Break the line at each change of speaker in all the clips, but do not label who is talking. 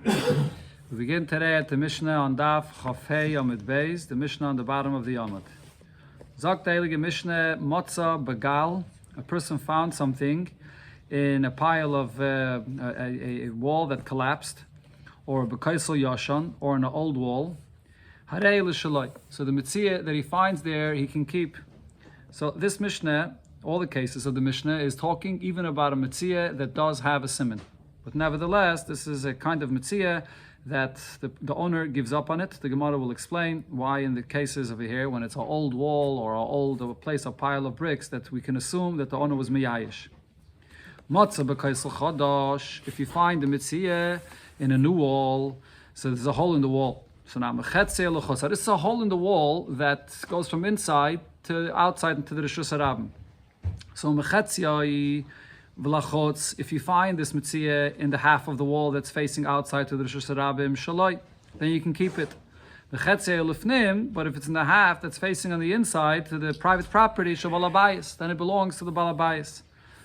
We begin today at the Mishnah on Daf Chafei Yomid Beis, the Mishnah on the bottom of the Yomid. Zok Heilige Mishnah Motza Begal. A person found something in a pile of a wall that collapsed, or a Bekaisel Yashan, or in an old wall. Harei L'Shaloi. So the Metzia that he finds there, he can keep. So this Mishnah, all the cases of the Mishnah, is talking even about a Metzia that does have a siman. But nevertheless, this is a kind of Metzia that the owner gives up on it. The Gemara will explain why in the cases over here, when it's an old wall or a place, a pile of bricks, that we can assume that the owner was miyayish. Matzah b'kaisel chadash. If you find the Metzia in a new wall, so there's a hole in the wall. So now mechetzia l'chosar. This is a hole in the wall that goes from inside to outside into the Rishus Harabim. So mechetzia v'lachotz. If you find this Metzia in the half of the wall that's facing outside to the Rishus Harabim shaloi, then you can keep it. Mechetzia l'fnim. But if it's in the half that's facing on the inside to the private property shaval abayis, then it belongs to the balabayis.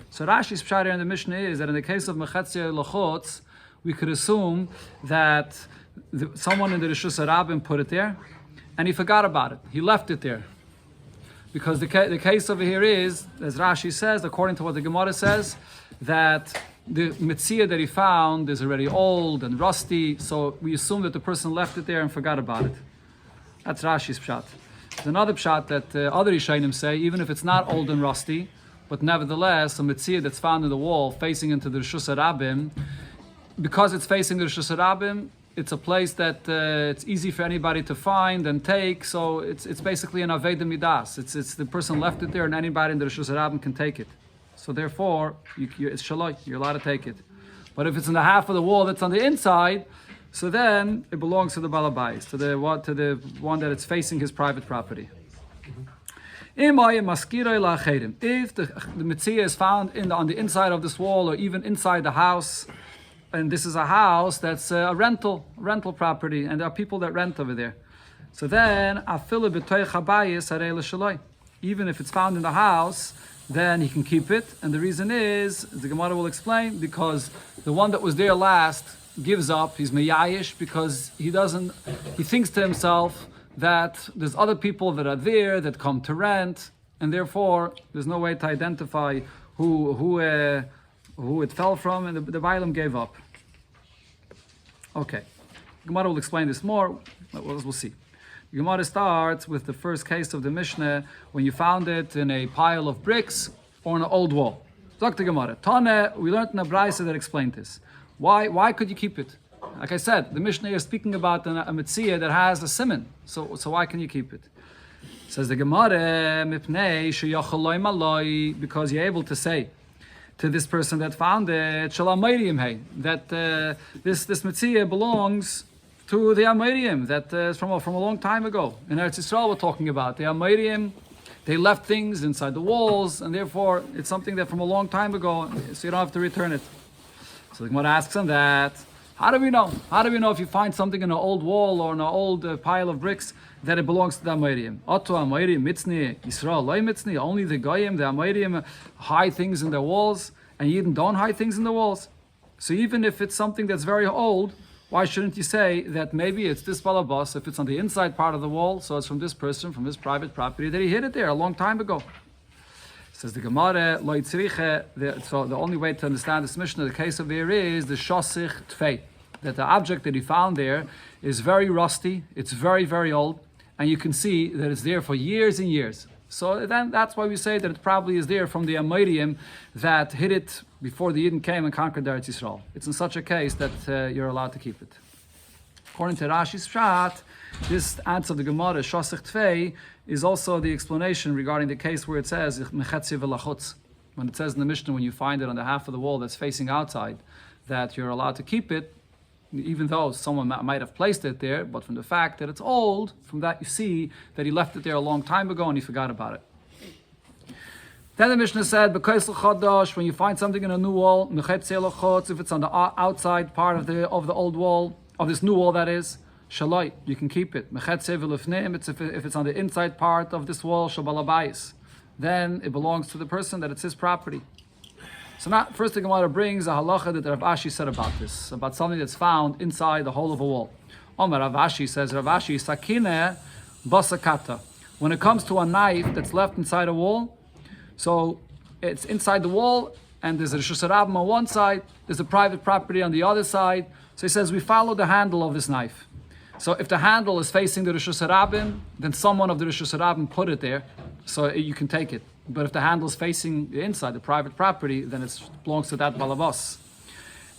So Rashi's pshat in the Mishnah is that in the case of mechetzia l'chotz, we could assume that someone in the Rishus Harabim put it there, and he forgot about it. He left it there. Because the case over here is, as Rashi says, according to what the Gemara says, that the Metzia that he found is already old and rusty, so we assume that the person left it there and forgot about it. That's Rashi's pshat. There's another pshat that other Rishonim say, even if it's not old and rusty, but nevertheless, a Metzia that's found in the wall facing into the Rishus Harabim, because it's facing the Rishus Harabim, it's a place that it's easy for anybody to find and take, so it's basically an Aveda Midas. It's the person left it there, and anybody in the Rishus Harabim can take it. So therefore, it's shaloi, you're allowed to take it. But if it's in the half of the wall that's on the inside, so then it belongs to the Balabais, to the one that it's facing his private property. If the Metzia is found on the inside of this wall, or even inside the house, and this is a house that's a rental property, and there are people that rent over there. So then, even if it's found in the house, then he can keep it. And the reason is, the Gemara will explain, because the one that was there last gives up, he's meyayish, because he thinks to himself that there's other people that are there that come to rent, and therefore there's no way to identify who it fell from, and the Bailam gave up. Okay, Gemara will explain this more, but we'll see. Gemara starts with the first case of the Mishnah, when you found it in a pile of bricks or in an old wall. Dr. Gemara, Tane, we learned in a Braisa that explained this. Why could you keep it? Like I said, the Mishnah is speaking about a Metzia that has a siman, so why can you keep it? Says the Gemara, because you're able to say to this person that found it, that this Metzia belongs to the Amayrim, that is from a long time ago. In Eretz Yisrael we're talking about. The Amayrim, they left things inside the walls, and therefore it's something that from a long time ago, so you don't have to return it. So the Gemara asks on that, how do we know? How do we know if you find something in an old wall or in an old pile of bricks that it belongs to the Amayrim? Oto Amayrim mitzni, Yisrael loy mitzni. Only the Goyim, the Amayrim, hide things in their walls, and Yidden don't hide things in the walls. So even if it's something that's very old, why shouldn't you say that maybe it's this balabas, if it's on the inside part of the wall, so it's from this person, from his private property, that he hid it there a long time ago? Says the Gemara, lo yitzriche. So the only way to understand this Mishnah, the case of here is the shosich tfei, that the object that he found there is very rusty, it's very, very old, and you can see that it's there for years and years. So then that's why we say that it probably is there from the Amayrim that hid it before the Yidden came and conquered Eretz Yisrael. It's in such a case that you're allowed to keep it. According to Rashi's pshat, this answer of the Gemara, shosich tfei, is also the explanation regarding the case where it says mechetzia v'lachutz. When it says in the Mishnah, when you find it on the half of the wall that's facing outside, that you're allowed to keep it, even though someone might have placed it there, but from the fact that it's old, from that you see that he left it there a long time ago and he forgot about it. Then the Mishnah said, when you find something in a new wall, if it's on the outside part of the old wall, of this new wall that is, shaloi, you can keep it. If it's on the inside part of this wall, then it belongs to the person, that it's his property. So now, first the Gemara brings a halacha that Rav Ashi said about this, about something that's found inside the hole of a wall. Omer Rav Ashi says, Rav Ashi, sakine basakata. When it comes to a knife that's left inside a wall, so it's inside the wall, and there's a Rishus Harabim on one side, there's a private property on the other side. So he says, we follow the handle of this knife. So if the handle is facing the Rishus Harabim, then someone of the Rishus Harabim put it there, so you can take it. But if the handle is facing the inside, the private property, then it belongs to that balabas.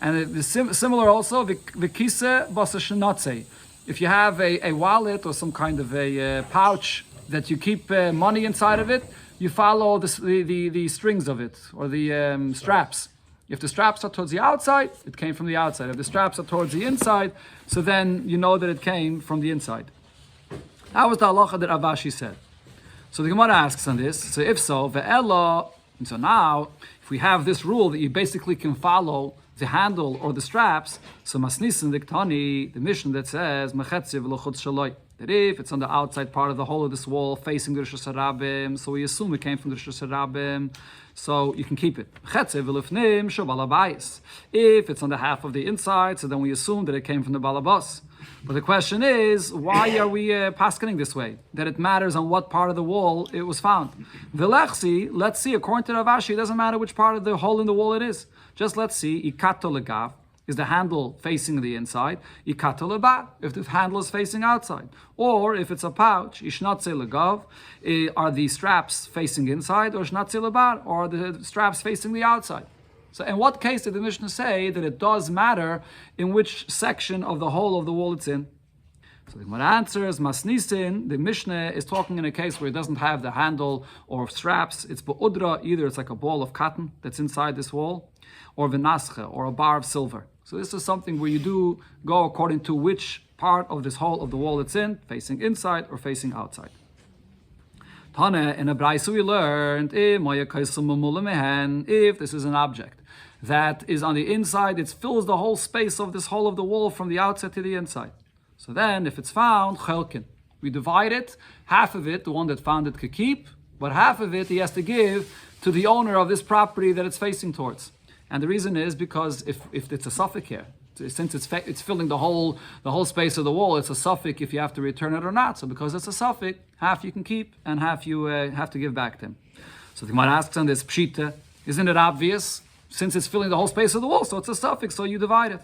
And it's similar also, v'kise basashenatze. If you have a wallet or some kind of a pouch that you keep money inside of it, you follow the strings of it, or the straps. If the straps are towards the outside, it came from the outside. If the straps are towards the inside, so then you know that it came from the inside. That was the halacha that Rav Ashi said. So the Gemara asks on this, so if so, ve'ela, and so now, if we have this rule that you basically can follow the handle or the straps, so masnisin diktani, the mission that says, mechetziv l'chutz shaloi, that if it's on the outside part of the hole of this wall facing the Rishus Harabim, so we assume it came from the Rishus Harabim, so you can keep it. If it's on the half of the inside, so then we assume that it came from the balabas. But the question is, why are we paskening this way? That it matters on what part of the wall it was found. V'lechsi, let's see, according to Rav Ashi, it doesn't matter which part of the hole in the wall it is. Just let's see, ikato legav, is the handle facing the inside? Ikato leba, if the handle is facing outside. Or if it's a pouch, ishnatze legav, are the straps facing inside, or ishnatze leba, or are the straps facing the outside? So in what case did the Mishnah say that it does matter in which section of the hole of the wall it's in? So the Gemara answers, Masnisin, the Mishnah is talking in a case where it doesn't have the handle or straps. It's ba'udra, either it's like a ball of cotton that's inside this wall, or v'nascha, or a bar of silver. So this is something where you do go according to which part of this hole of the wall it's in, facing inside or facing outside. Tane, in a brayso we learned, if this is an object that is on the inside, it fills the whole space of this hole of the wall from the outside to the inside. So then, if it's found, chelkin, we divide it, half of it, the one that found it could keep, but half of it he has to give to the owner of this property that it's facing towards. And the reason is because if it's a suffix here, since it's filling the whole space of the wall, it's a suffix if you have to return it or not. So because it's a suffix, half you can keep and half you have to give back to him. So the Gemara asks on this pshita, isn't it obvious? Since it's filling the whole space of the wall, so it's a suffix, so you divide it.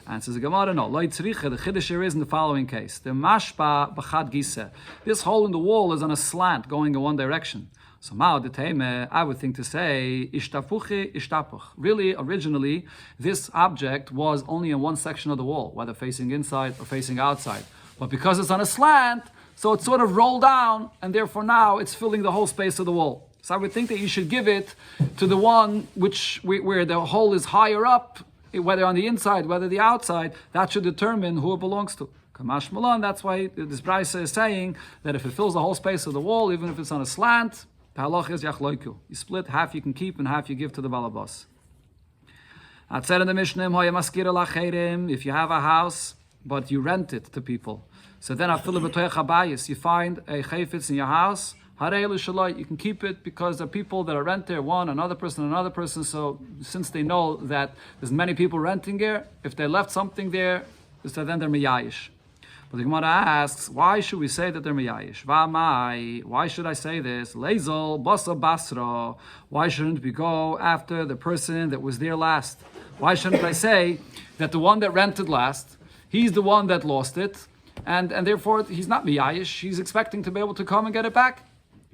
And says the Gemara, no. The chiddush here is in the following case: the mashpa b'chad gisa. This hole in the wall is on a slant, going in one direction. So ma'od teime, I would think to say ishtapuchi ishtapuch. Really, originally, this object was only in one section of the wall, whether facing inside or facing outside. But because it's on a slant, so it's sort of rolled down, and therefore now it's filling the whole space of the wall. So I would think that you should give it to the one where the hole is higher up, whether on the inside, whether the outside. That should determine who it belongs to. Kamash Malan. That's why this brayso is saying that if it fills the whole space of the wall, even if it's on a slant, the halach is yachloiku. You split, half you can keep and half you give to the balabas. It said in the Mishnah, if you have a house but you rent it to people, so then you find a chayfetz in your house. You can keep it because the people that are rent there, another person. So since they know that there's many people renting there, if they left something there, so then they're miyayish. But the Gemara asks, why should we say that they're miyayish? Why should I say this? Lezel, basa basra. Why shouldn't we go after the person that was there last? Why shouldn't I say that the one that rented last, he's the one that lost it, and therefore he's not miyayish, he's expecting to be able to come and get it back?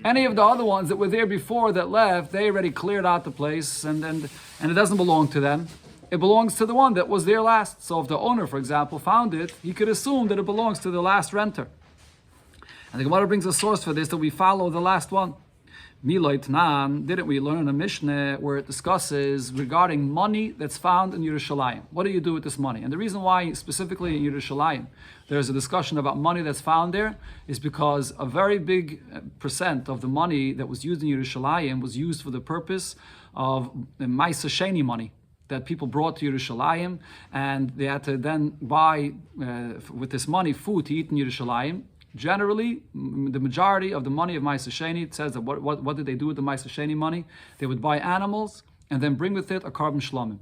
Any of the other ones that were there before that left, they already cleared out the place, and it doesn't belong to them. It belongs to the one that was there last. So if the owner, for example, found it, he could assume that it belongs to the last renter. And the Gemara brings a source for this, that we follow the last one. Miloit Nan, didn't we learn in a Mishnah where it discusses regarding money that's found in Yerushalayim? What do you do with this money? And the reason why specifically in Yerushalayim there's a discussion about money that's found there is because a very big percent of the money that was used in Yerushalayim was used for the purpose of the Ma'aseh Sheni money that people brought to Yerushalayim, and they had to then buy with this money food to eat in Yerushalayim. Generally, the majority of the money of Ma'aseh Sheni, it says that what did they do with the Ma'aseh Sheni money? They would buy animals and then bring with it a carbon shlamim.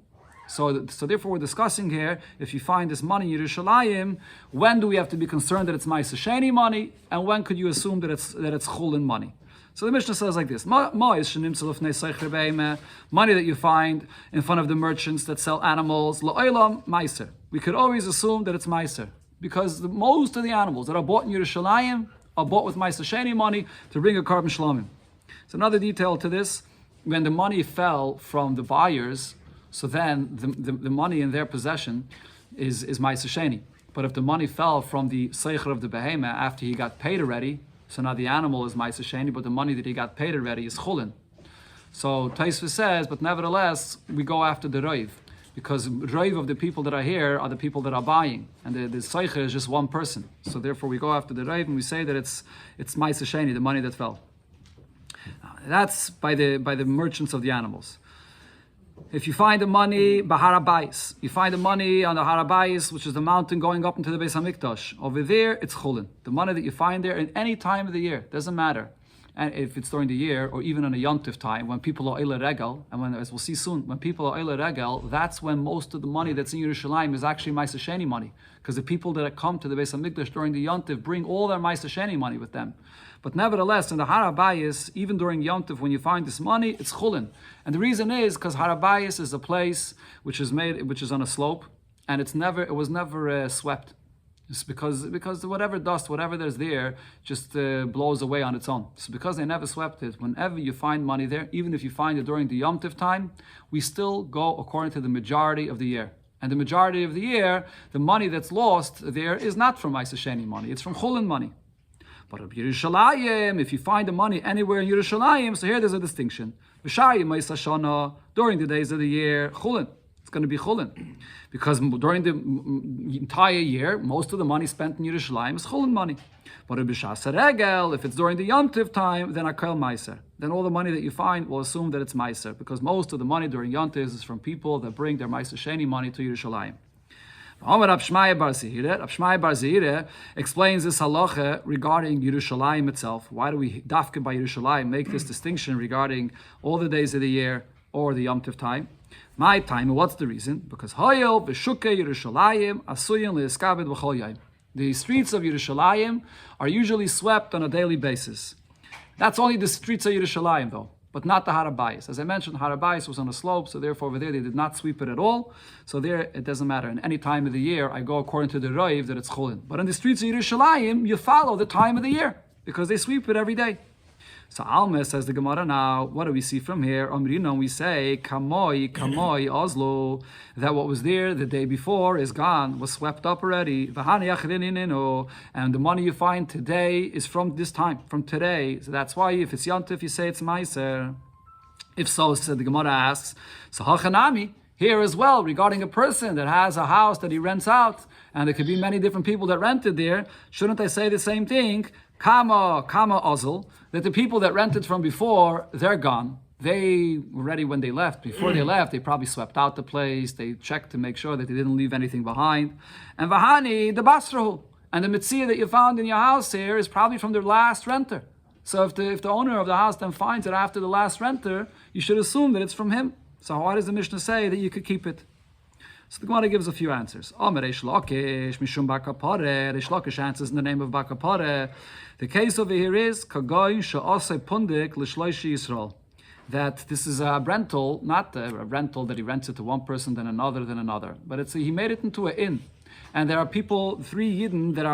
So therefore we're discussing here, if you find this money in Yerushalayim, when do we have to be concerned that it's Ma'aser Sheni money, and when could you assume that it's Chulin money? So the Mishnah says like this: money that you find in front of the merchants that sell animals, la'olam Ma'aser. We could always assume that it's Ma'aser, because most of the animals that are bought in Yerushalayim are bought with Ma'aser Sheni money to bring a carbon shlamim. So another detail to this: when the money fell from the buyers, so then the money in their possession is Ma'aser Sheni. But if the money fell from the seicher of the behemoth after he got paid already, so now the animal is Ma'aser Sheni, but the money that he got paid already is Chulin. So Taisva says, but nevertheless, we go after the Roiv, because Roiv of the people that are here are the people that are buying, and the seicher is just one person. So therefore we go after the Roiv and we say that it's Ma'aser Sheni, the money that fell. That's by the merchants of the animals. If you find the money b'Harabais, you find the money on the Harabais, which is the mountain going up into the Beis Hamikdash. Over there, it's Chulin. The money that you find there in any time of the year, doesn't matter. And if it's during the year, or even on a Yontif time, when people are Eile Regel, and when, as we'll see soon, when people are Eile Regel, that's when most of the money that's in Yerushalayim is actually Ma'aser Sheni money. Because the people that come to the Beis Hamikdash during the Yontif bring all their Ma'aser Sheni money with them. But nevertheless, in the Harabayis, even during Yontif, when you find this money, it's Chulin. And the reason is because Harabayis is a place which is on a slope, and it was never swept. It's because whatever dust, whatever there's there, just blows away on its own. So because they never swept it, whenever you find money there, even if you find it during the Yom Tov time, we still go according to the majority of the year. And the majority of the year, the money that's lost there is not from Ma'aser Sheni money, it's from Chulin money. But of Yerushalayim, if you find the money anywhere in Yerushalayim, so here there's a distinction. During the days of the year, Chulin. It's going to be Chulin. Because during the entire year, most of the money spent in Yerushalayim is Chulin money. But if it's during the Yontif time, then Akel Ma'aser. Then all the money that you find will assume that it's Ma'aser, because most of the money during Yontif is from people that bring their Ma'aser Sheni money to Yerushalayim. Rav Shmaya bar Zehira explains this halacha regarding Yerushalayim itself. Why do we dafka by Yerushalayim make this distinction regarding all the days of the year or the Yom Tov time? My time, what's the reason? Because Hoyel v'shuke Yerushalayim asuyin le'eskabed v'chol yom. The streets of Yerushalayim are usually swept on a daily basis. That's only the streets of Yerushalayim though, but not the Harabayis. As I mentioned, Harabayis was on a slope, so therefore over there they did not sweep it at all. So there it doesn't matter. In any time of the year, I go according to the Roiv that it's Chulin. But in the streets of Yerushalayim, you follow the time of the year, because they sweep it every day. So Alma says the Gemara now, what do we see from here? Amrina, we say, Kamoi, Oslo, that what was there the day before is gone, was swept up already. And the money you find today is from this time, from today. So that's why if it's Yontif, you say it's Ma'aser. If so, the Gemara asks, so Hachanami, here as well, regarding a person that has a house that he rents out, and there could be many different people that rented there, shouldn't I say the same thing? Kama Ozl, that the people that rented from before, they're gone. They were ready when they left. Before they left, they probably swept out the place. They checked to make sure that they didn't leave anything behind. And Vahani, the Basrahu, and the Metzia that you found in your house here is probably from the last renter. So if the owner of the house then finds it after the last renter, you should assume that it's from him. So why does the Mishnah say that you could keep it? So the Gemara gives a few answers. Reish Lakish answers in the name of Bakapare. The case over here is Kagoin Sha'asei Pundik L'Shloishi Yisrael. That this is a rental, not a rental that he rents it to one person, then another. But he made it into an inn. And there are people, 3 Yidden, that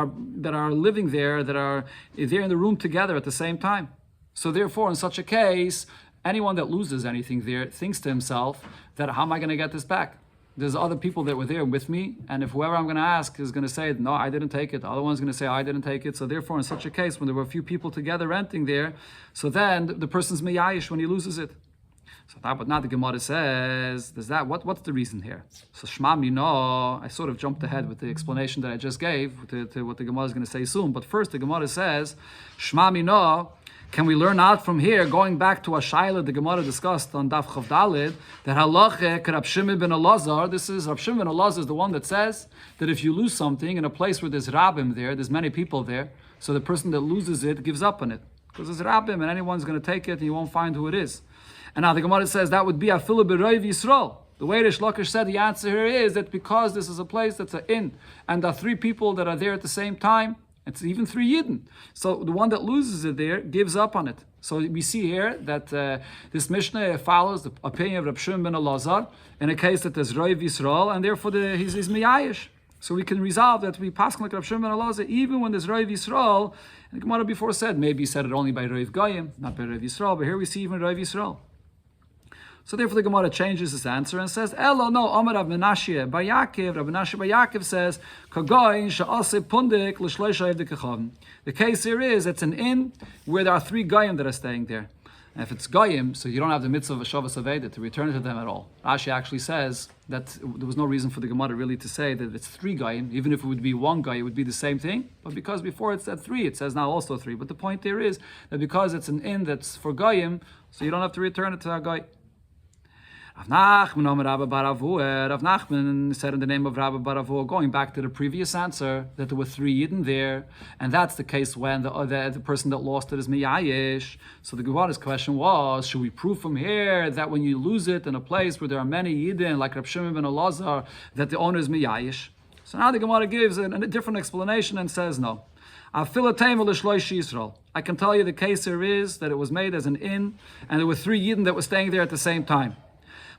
are living there, that are there in the room together at the same time. So therefore, in such a case, anyone that loses anything there thinks to himself that how am I going to get this back? There's other people that were there with me, and if whoever I'm going to ask is going to say, no, I didn't take it, the other one's going to say, I didn't take it. So therefore, in such a case, when there were a few people together renting there, so then the person's miyayish when he loses it. So that, but now the Gemara says, there's that. What's the reason here? So Shma Mino, I sort of jumped ahead with the explanation that I just gave to what the Gemara is going to say soon. But first, the Gemara says, Shma Mino, can we learn out from here, going back to a shaila the Gemara discussed on Daf Chav Daled, that halacha Rab Shimon ben Elazar, this is Rab Shimon ben Elazar is the one that says that if you lose something in a place where there's rabbim there, there's many people there, so the person that loses it gives up on it. Because there's rabbim and anyone's going to take it and you won't find who it is. And now the Gemara says that would be afilu b'roiv Yisrael. The way Rish Lakish said the answer here is that because this is a place that's an inn, and there are 3 people that are there at the same time, it's even 3 Yidden. So the one that loses it there gives up on it. So we see here that this Mishnah follows the opinion of Rab Shimon ben Elazar in a case that there's Roiv Yisrael, and therefore he's Miyayish. So we can resolve that we pass like Rab Shimon ben Elazar even when there's Roiv Yisrael. And the Gemara before said, maybe he said it only by Roiv Goyim, not by Roiv Yisrael, but here we see even Roiv Yisrael. So therefore the Gemara changes this answer and says, Elo no, Amar Rav Menashe Bar Yaakov, Rav Menashe Bar Yaakov says, Kagoyin she'aseh pundik l'shloisha evdei kechavim. The case here is, it's an inn where there are 3 Goyim that are staying there. And if it's Goyim, so you don't have the mitzvah of a Shavas Aveda to return it to them at all. Rashi actually says that there was no reason for the Gemara really to say that it's 3 Goyim, even if it would be 1 Goy, it would be the same thing. But because before it said 3, it says now also 3. But the point there is that because it's an inn that's for Goyim, so you don't have to return it to a Goy. Rav Nachman said in the name of Rabbi Baravu, going back to the previous answer, that there were 3 Yidden there, and that's the case when the person that lost it is Miyayish. So the Gemara's question was, should we prove from here that when you lose it in a place where there are many Yidden, like Rab Shimon ben Elazar, that the owner is Miyayish? So now the Gemara gives a different explanation and says no. I can tell you the case here is that it was made as an inn, and there were 3 Yidden that were staying there at the same time.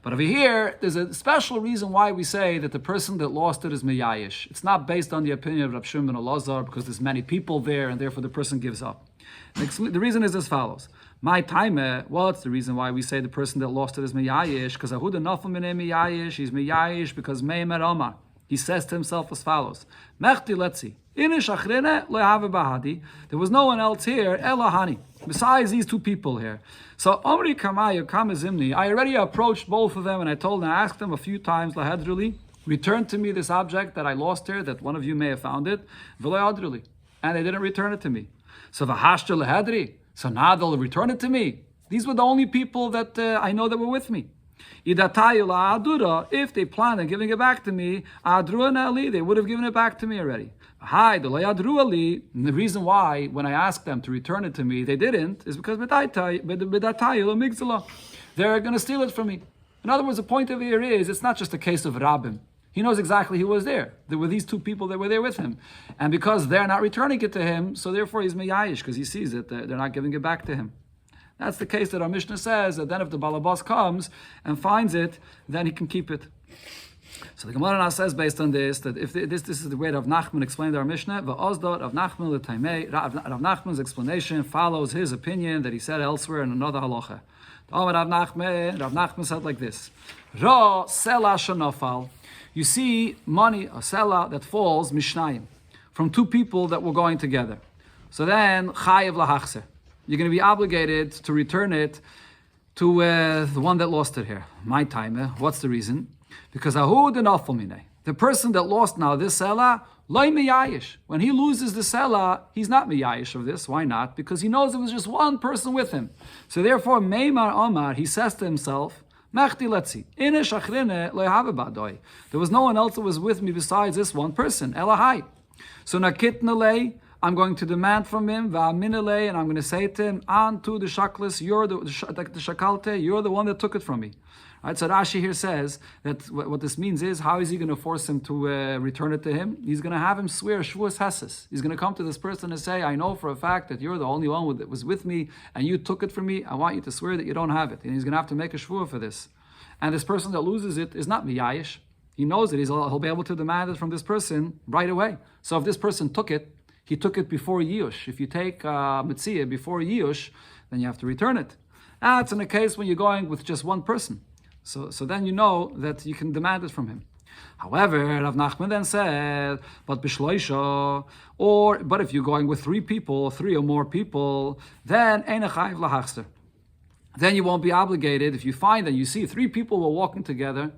But over here, there's a special reason why we say that the person that lost it is Miyayish. It's not based on the opinion of Rab Shimon ben Elazar, because there's many people there, and therefore the person gives up. The reason is as follows. My time, what's the reason why we say the person that lost it is Miyayish? Because Ahuda Nafal Minei Miyayish, he's Miyayish because Meimer Omar. He says to himself as follows. Mechti letzi. There was no one else here, Elahani, besides these 2 people here. So Omri Kamayu Kamazimni, I already approached both of them and I told them, I asked them a few times, Lahadruli, return to me this object that I lost here, that one of you may have found it, V'layadruli, and they didn't return it to me. So V'hashta Lahadri, so now they'll return it to me. These were the only people that I know that were with me. If they planned on giving it back to me, they would have given it back to me already. And the reason why, when I asked them to return it to me, they didn't, is because they're going to steal it from me. In other words, the point of here is, it's not just a case of Rabbim. He knows exactly who was there. There were these 2 people that were there with him. And because they're not returning it to him, so therefore he's Miyayish, because he sees it, they're not giving it back to him. That's the case that our Mishnah says, that then if the Balabas comes and finds it, then he can keep it. So the Gemara now says, based on this, that if this is the way Rav Nachman explained our Mishnah, Rav Nachman's explanation follows his opinion that he said elsewhere in another halacha. Rav Nachman said like this: Ra sela shenafal. You see money, a sela that falls mishnayim, from 2 people that were going together. So then chayev lahachser. You're going to be obligated to return it to the one that lost it here. My time. What's the reason? Because the person that lost now this sela, loy miyayish. When he loses the sela, he's not miyayish of this. Why not? Because he knows there was just 1 person with him. So therefore, Meimar Omar, he says to himself, Mechti letzi, there was no one else that was with me besides this 1 person. Elahai. So nakitnalei, I'm going to demand from him, va'aminalei, and I'm going to say to him, Antu the shaklis, you're the shakalte, you're the one that took it from me. Right, so Rashi here says that what this means is, how is he going to force him to return it to him? He's going to have him swear shvuas heses. He's going to come to this person and say, I know for a fact that you're the only one that was with me and you took it from me. I want you to swear that you don't have it. And he's going to have to make a shvuah for this. And this person that loses it is not miyayish. He knows it. He'll be able to demand it from this person right away. So if this person took it, he took it before Yiyush. If you take Metzia before Yiyush, then you have to return it. That's in a case when you're going with just 1 person. So then you know that you can demand it from him. However, Rav Nachman then said, but b'shloisha, but if you're going with 3 people, 3 or more people, then ein chayiv lahachster. Then you won't be obligated. If you find that you see 3 people were walking together,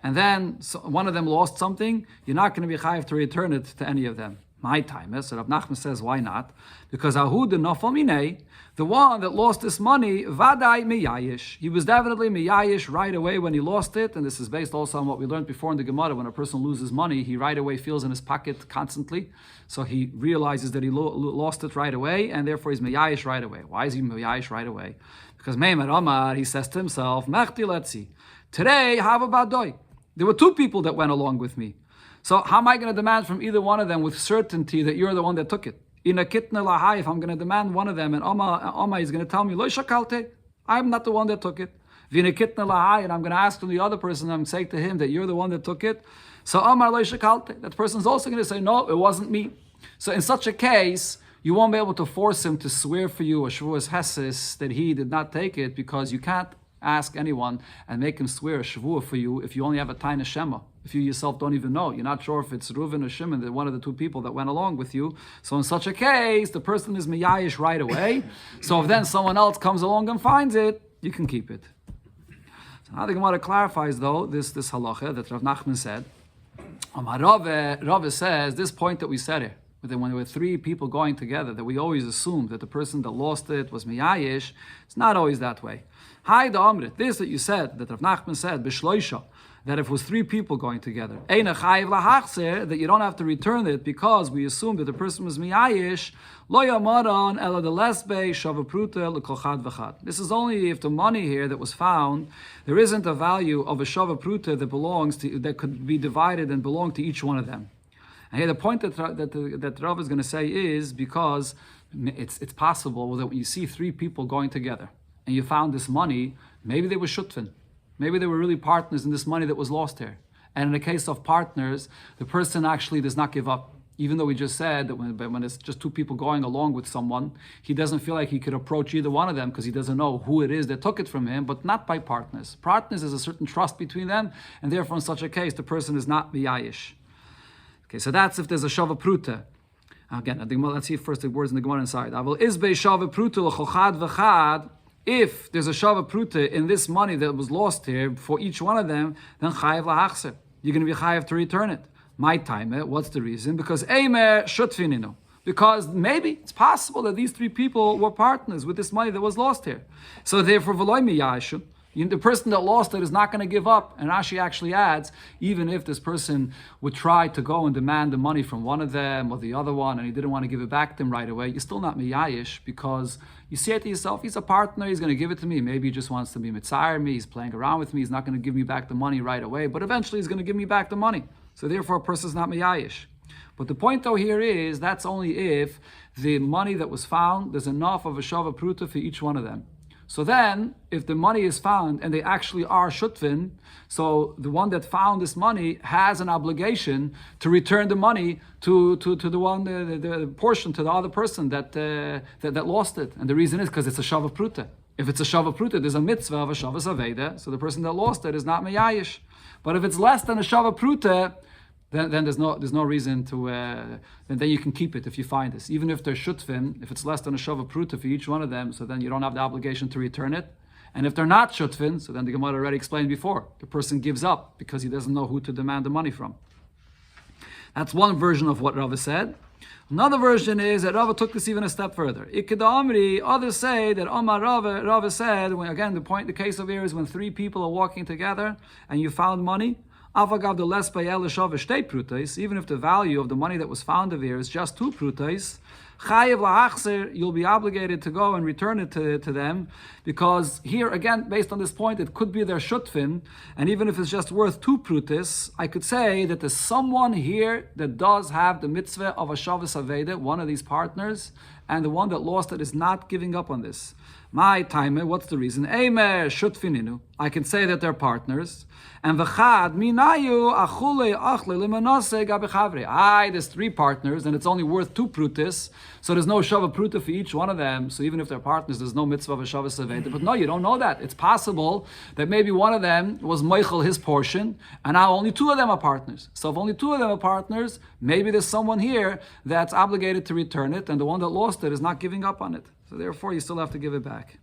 and then one of them lost something, you're not going to be chayiv to return it to any of them. My time. So Rav Nachman says, why not? Because Ahud nafal minei, the one that lost this money, vadai miyayish. He was definitely miyayish right away when he lost it, and this is based also on what we learned before in the Gemara. When a person loses money, he right away feels in his pocket constantly, so he realizes that he lost it right away, and therefore he's miyayish right away. Why is he miyayish right away? Because Meimer Omar, he says to himself, Mechti letzi, today hava badoi. There were two people that went along with me. So how am I going to demand from either one of them with certainty that you're the one that took it? In a kitna lahai, if I'm going to demand one of them, and Oma is going to tell me, Lo shakalte, I'm not the one that took it. V'ina kitna lahai, and I'm going to ask from the other person, I'm saying to him that you're the one that took it. So Omar Lo shakalte, that person's also going to say, no, it wasn't me. So in such a case, you won't be able to force him to swear for you a shvuas hesis that he did not take it, because you can't ask anyone and make him swear a shvuah for you if you only have a taina shema. If you yourself don't even know, you're not sure if it's Reuven or Shimon, one of the two people that went along with you. So in such a case, the person is miyayish right away. So if then someone else comes along and finds it, you can keep it. So now the Gemara clarifies though this halacha that Rav Nachman said. Rava says this point that we said here, that when there were three people going together, that we always assumed that the person that lost it was miyayish. It's not always that way. Hi the Amrit, this that you said, that Rav Nachman said, b'shloisha, that if it was three people going together, that you don't have to return it because we assume that the person was miyayish. This is only if the money here that was found, there isn't a value of a shava pruta that could be divided and belong to each one of them. And here the point that Rav is going to say is because it's possible that when you see three people going together and you found this money, maybe they were shutfin. Maybe they were really partners in this money that was lost here. And in the case of partners, the person actually does not give up. Even though we just said that when it's just two people going along with someone, he doesn't feel like he could approach either one of them because he doesn't know who it is that took it from him, but not by partners. Partners is a certain trust between them, and therefore in such a case, the person is not miyayish. Okay, so that's if there's a shava pruta. Again, let's see first the words in the Gemara inside. If there's a shava pruta in this money that was lost here for each one of them, then chayav lahachser. You're going to be chayav to return it. My time, what's the reason? Because eimer shutfininu. Because maybe it's possible that these three people were partners with this money that was lost here. So therefore, v'loy miyashu. The person that lost it is not going to give up. And Rashi actually adds, even if this person would try to go and demand the money from one of them or the other one, and he didn't want to give it back to him right away, you're still not miyayish, because you say to yourself, he's a partner, he's going to give it to me. Maybe he just wants to be mitzayir me, he's playing around with me, he's not going to give me back the money right away, but eventually he's going to give me back the money. So therefore a person is not miyayish. But the point though here is, that's only if the money that was found, there's enough of a shava pruta for each one of them. So then, if the money is found and they actually are shutvin, so the one that found this money has an obligation to return the money to the one, the portion to the other person that lost it. And the reason is because it's a shava pruta. If it's a shava pruta, there's a mitzvah of a shava saveda, so the person that lost it is not meyayish. But if it's less than a shava pruta, then there's no reason to, then you can keep it if you find this. Even if they're shutvin, if it's less than a shava pruta for each one of them, so then you don't have the obligation to return it. And if they're not shutvin, so then the Gemara already explained before, the person gives up because he doesn't know who to demand the money from. That's one version of what Rava said. Another version is that Rava took this even a step further. Others say that Rava said, the case of here is when three people are walking together and you found money, even if the value of the money that was found of here is just 2 prutais, you'll be obligated to go and return it to them, because here again, based on this point, it could be their shutfin, and even if it's just worth 2 prutis, I could say that there's someone here that does have the mitzvah of a shavas aveda, one of these partners, and the one that lost it is not giving up on this. My timer, what's the reason? Eimer shutfininu. I can say that they're partners. And v'chad minayu achule achle limanase gabechavre. There's 3 partners, and it's only worth 2 prutis, so there's no shava pruta for each one of them. So even if they're partners, there's no mitzvah of a shava saveda. But no, you don't know that. It's possible that maybe one of them was meichel his portion, and now only 2 of them are partners. So if only 2 of them are partners, maybe there's someone here that's obligated to return it, and the one that lost it is not giving up on it. So therefore, you still have to give it back.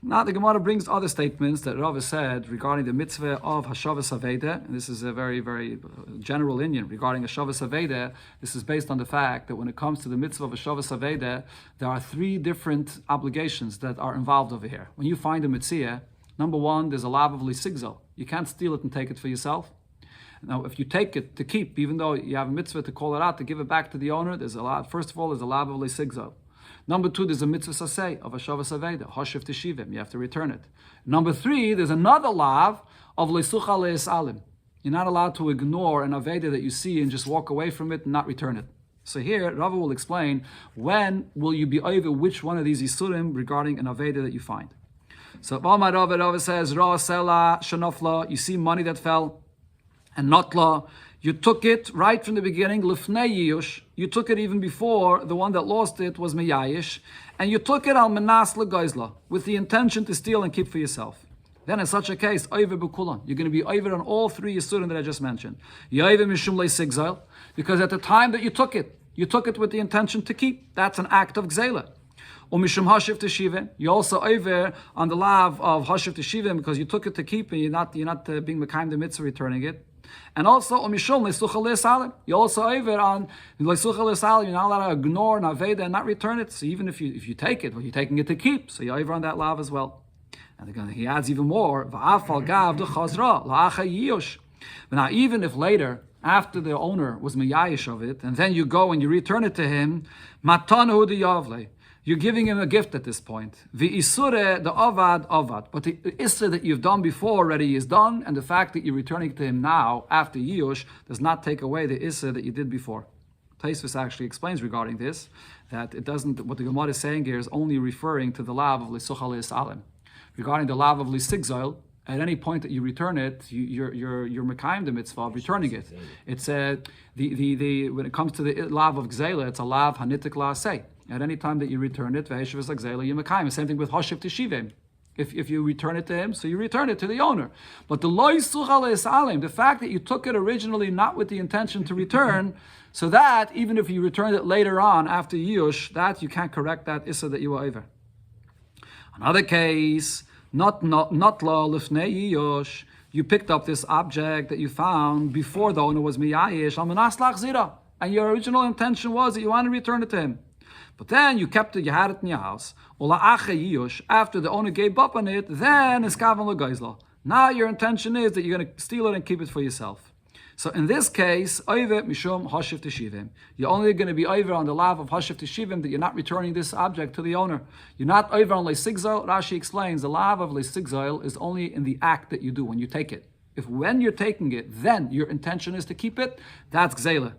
Now the Gemara brings other statements that Rav said regarding the mitzvah of Hashavas Aveda, and this is a very, very general inyan regarding Hashavas Aveda. This is based on the fact that when it comes to the mitzvah of Hashavas Aveda, there are three different obligations that are involved over here. When you find a Metzia, number one, there's a lav of lisigzo. You can't steal it and take it for yourself. Now, if you take it to keep, even though you have a mitzvah to call it out, to give it back to the owner, there's a lav. First of all, there's a lav of lisigzo. Number two, there's a mitzvah saseh of Hashavas Aveda, Hashiv Teshivim. You have to return it. Number three, there's another lav of leisucha le'esalim. You're not allowed to ignore an Aveda that you see and just walk away from it and not return it. So here, Rava will explain when will you be over which one of these isurim regarding an Aveda that you find. So Rava says, Ra sela shanofla, you see money that fell, and notla, you took it right from the beginning, lifnei yiyush. You took it even before the one that lost it was meyayish, and you took it al menas legoizla with the intention to steal and keep for yourself. Then in such a case, oiver b'kulan, you're going to be oiver on all three yisurim that I just mentioned. Yoiver mishum le'sigzal, because at the time that you took it with the intention to keep. That's an act of gzela. Or mishum hashiv teshivim, you also over on the lav of hashiv teshivim because you took it to keep and you're not being mekayim the mitzvah returning it. And also, you also over on you're not allowed to ignore an Aveda and not return it. So even if you take it, well, you're taking it to keep. So you're over on that lav as well. And he adds even more. But now, even if later, after the owner was meyayish of it, and then you go and you return it to him, you're giving him a gift at this point. The isure, the avad. But the isure that you've done before already is done, and the fact that you're returning to him now, after Yush, does not take away the isure that you did before. Taisvis actually explains regarding this, that it doesn't, what the Gemara is saying here is only referring to the lav of Lisucha Le'esalim. Regarding the lav of Lisigzal, at any point that you return it, you're mekayim the mitzvah of returning it. It's when it comes to the lav of Gzela, it's a lav hanitik la'aseh. At any time that you return it, v'heshiv es l'gzela, you're mekayim. Same thing with hashiv teshivim. If you return it to him, so you return it to the owner. But the lo yisucha le'esalim, the fact that you took it originally not with the intention to return, so that even if you returned it later on after Yush, that you can't correct that issa that you were over. Another case, not lo lifnei Yush, you picked up this object that you found before the owner was miyayish al manas lachzira, and your original intention was that you want to return it to him. But then you kept it, you had it in your house. After the owner gave up on it, then it's kavan legoizla. Now your intention is that you're going to steal it and keep it for yourself. So in this case, over mishum hashiv teshivim. You're only going to be over on the lav of hashiv teshivim that you're not returning this object to the owner. You're not over on leisigzal. Rashi explains the lav of leisigzal is only in the act that you do when you take it. If when you're taking it, then your intention is to keep it, that's gzela.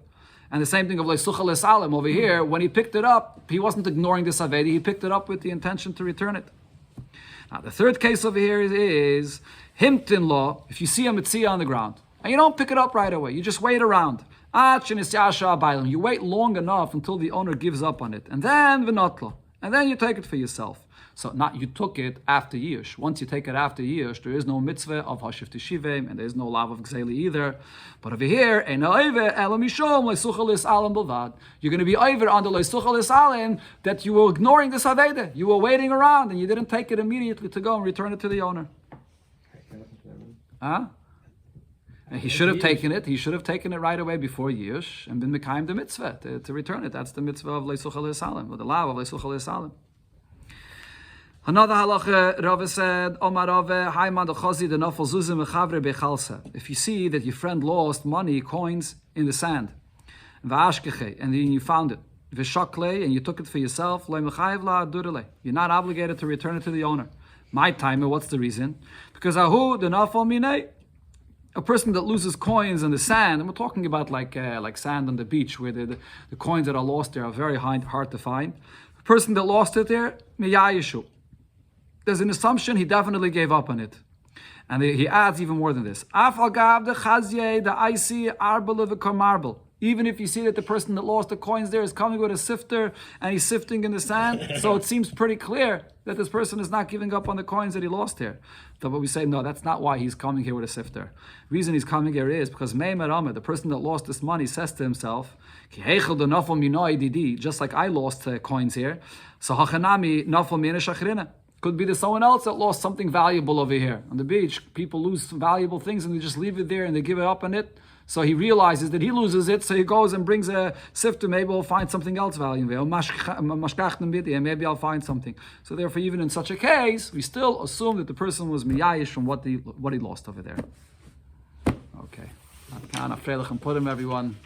And the same thing of Leisucha Le'esalim over here, when he picked it up, he wasn't ignoring this Avedi, he picked it up with the intention to return it. Now the third case over here is Himtin law, if you see a Metzia on the ground, and you don't pick it up right away, you just wait around. You wait long enough until the owner gives up on it. And then Vinotlo, and then you take it for yourself. So not you took it after Yush. Once you take it after Yush, there is no mitzvah of Hashiv Teshivim, and there is no lav of Gzeli either. But over here, you're going to be over on the Leisucha Le'esalim that you were ignoring this Aveda. You were waiting around, and you didn't take it immediately to go and return it to the owner. Huh? And he should have taken it. He should have taken it right away before Yush and been mekayim the mitzvah to return it. That's the mitzvah of Leisucha Le'esalim, or the lav of Leisucha Le'esalim. Another halacha, Rava said, Omar Rava, Haiman the Chazi the Nafal Zuzim Mechavre Bechalsa. If you see that your friend lost money, coins in the sand, and then you found it, V'shakle, and you took it for yourself, you're not obligated to return it to the owner. My timer, what's the reason? Because Ahu the Nafal Minei, a person that loses coins in the sand, and we're talking about like sand on the beach, where the coins that are lost there are very hard to find. A person that lost it there, Miyayishu. There's an assumption he definitely gave up on it. And he adds even more than this. Even if you see that the person that lost the coins there is coming with a sifter and he's sifting in the sand, so it seems pretty clear that this person is not giving up on the coins that he lost here. But we say, no, that's not why he's coming here with a sifter. The reason he's coming here is because the person that lost this money, says to himself, just like I lost coins here, so hachanami nafal mina shachrina. Could be there's someone else that lost something valuable over here. On the beach, people lose valuable things and they just leave it there and they give it up on it. So he realizes that he loses it, so he goes and brings a sifter. Maybe he'll find something else valuable. Maybe I'll find something. So therefore, even in such a case, we still assume that the person was miyayish from what he lost over there. Okay. Put him, everyone.